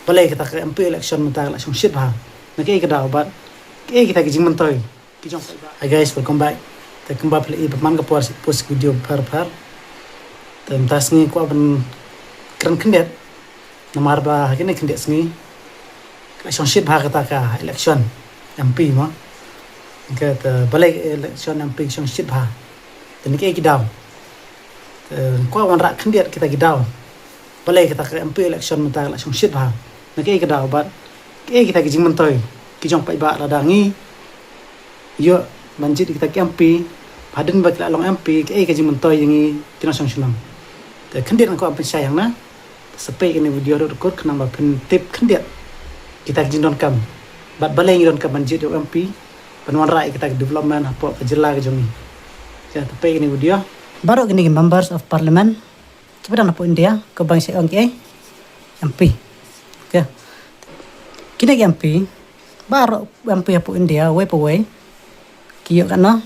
balai kita ke MP election mental election shit ha nak ke dah obat kita ke jing mentoy kijong. Hi guys, welcome back. Ta kembali play berman ke post video par tem tas ni ko ban keren kendet nomor ba kini kendet sini election shit ha kata ka election MP ma ke balai election MP election shit ha dan ke daw ko ban rak kendet kita daw balai kita ke MP election mental election shit ha nak ke daw obat kita ke jing mentoy kijong pai ba ladangi yo banjir kita ke MP padan ba long MP ke jing mentoy yang tinasong sulam te kendiat ko apa sayang na sampai ini video record kena ba pen tip kendiat kita jing don kam bat balai don kam banjir yo MP penwan rai kita development apa jela ke jongi ya sampai ini video baru gini members of parliament cepetan apa India ke bangsa orang MP okay. Kini MP baru MP apa India way per way kiyo kana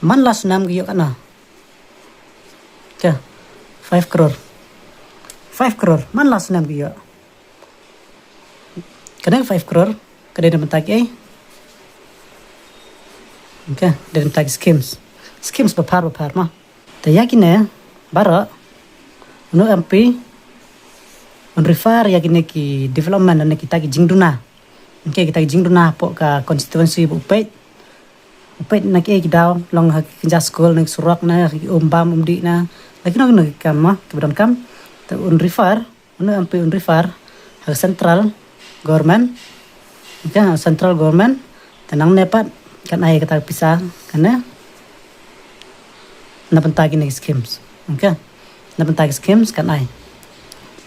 man las nam kiyo kana okay. 5 crore man las nam kiyo kana 5 crore kada ada mentaki okay ada mentaki schemes bapar mah tayakine baru no MP on refer yakini ki development na kita ki jingduna okay kita ki jingduna po ka constituency upet na ki daw long kinja school nek surak na umbam umdi na lagi no kam kebetulan kam ta on refer no MP on refer central government okay central government tenang nepat kan ai kata pisah karena na pentagi nek schemes okay na pentagi schemes kan ai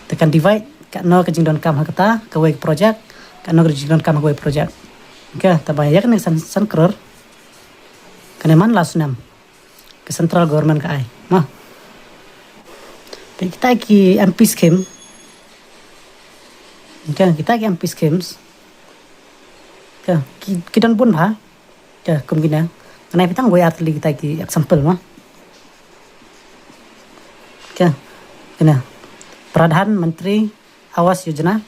tekan divide kat no ke jingdon kam hakata ke way project kat no ke jingdon kam way project okay tabayak ni san crore kene man lasnam ke central government ka ai mah kita ki MP scheme okay kita ki MP schemes okay kita pun ha okay kemungkinan kena pitang way atli kita ki example mah okay kena Pradhan Menteri Awas Yojana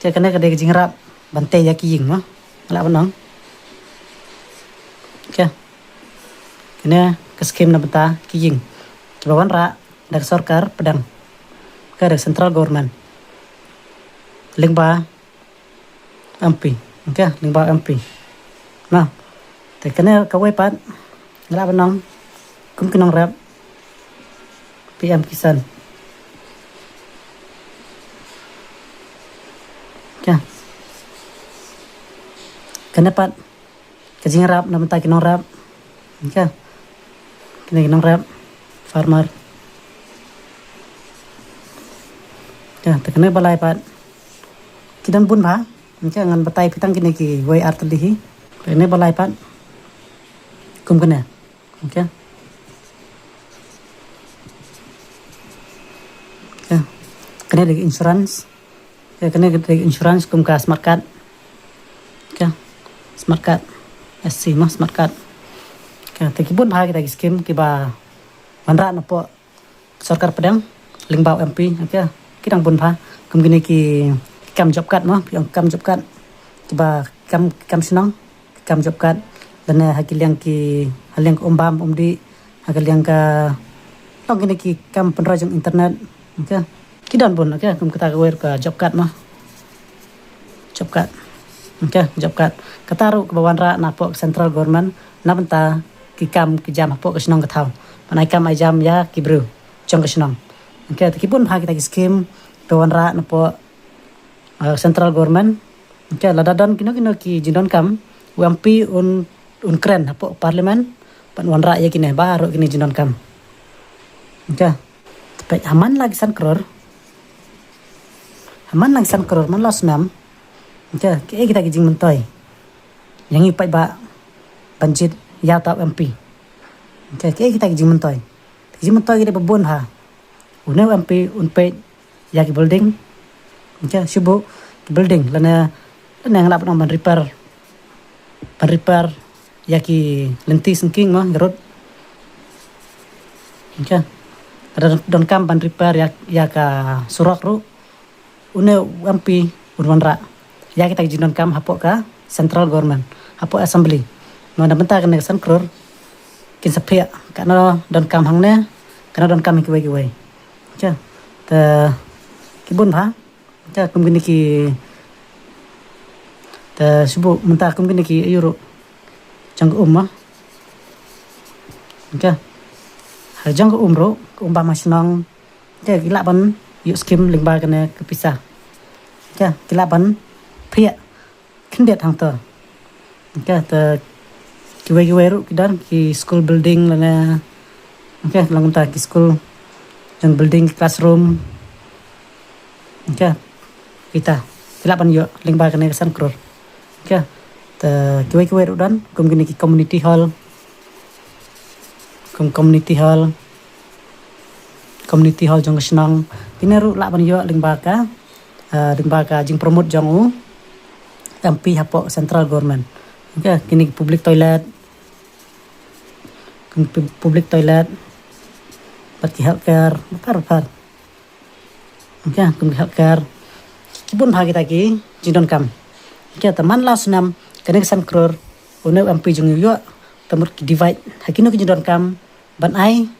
cak kena kedai jingrap bantai ya kiying mah ala benang okay kena ke skim na beta kiying kebawan ra dak sarkar pedang ke central government lingba MP okay lingba MP nah te kena kawai pat ala benang kum kenong rap PM Kisan kenepat kajing rap na mentaki nong rap okay kena nong rap farmer ya tekene balai pat kidan pun ba okay ngan batai pitang kini ki way artlihi kene balai pat kum kena okay ya kena lagi insurance ya kena lagi insurance kum ka smart card okay smart card SC mah smart card okay tekipun bahagi tagi skim kiba manra na po sarkar pedang lingbau MP okay kidang pun bah kemgini ki kam job card mah yang kam job card kiba kam senang kam job card dan hakil yang ki hal yang umbam umdi hakil yang ka tong kini ki kam penrajang internet okay kidan pun okay kum kita ka job card mah job card okay job card kataru ke bawan ra na po central government na benta ki kam ki jam po ke senang ke tau panai kam ai jam ya ki bru chong ke senang okay tekipun ha kita ki scheme bawan ra na po central government okay ladadan kino ki jindon kam UMP un kren po parlimen pan wan ra ya kini baru kini jindon kam okay tapi aman lagi san crore man los nam okay kita kijing mentoy yang ipai ba banjit ya tau MP okay kita kijing mentoy kita babon ha une MP unpe ya ki building okay subuh ki building lana ngalap nang ban repair ya ki lenti sengking mah garut okay ada don kam ban repair ya ka surak ru une MP unwanra ya kita jinon kam hapok ka central government hapok assembly no na benta kan san kror kin sapia kana don kam hangne kana don kam ki wei cha ta kibun ha cha kum gini ki ta subu menta kum gini ki euro jang umma cha har jang umro umba masnong cha gila ban yuk skim lingba kana kepisah cha gila ban pria kendet hang to cha ta kiwe ru kidan ki school building lana cha lang ta ki school jang building classroom cha kita gila ban yuk lingba kana san kror cha ta kiwe ru dan kum gini ki community hall jong senang pineru la ban yo lingbaka jing promote jong MP hapok central government okay kini public toilet pati healthcare par okay kum healthcare kibun bagi taki jindon kam okay teman la sunam kene san kror une MP jong yo temur divide hakino ki jindon kam ban ai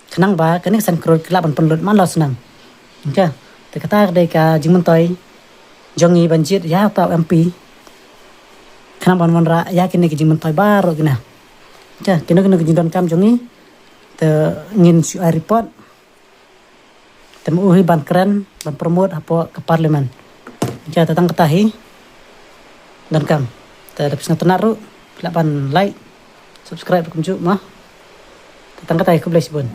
kenang ba kene san kror kila ban penlut man los nang okay te kata de ka jingmen toy jongi banjir ya ta MP kenang ban monra ya kene ki jingmen toy baro kena okay kene ki jindon kam jongi te ngin su report temu uhi ban keren ban promote apo ke parlemen okay tatang ketahi dan kam te dapat tenaru kila ban like subscribe kum ju mah tatang ketahi ke blessing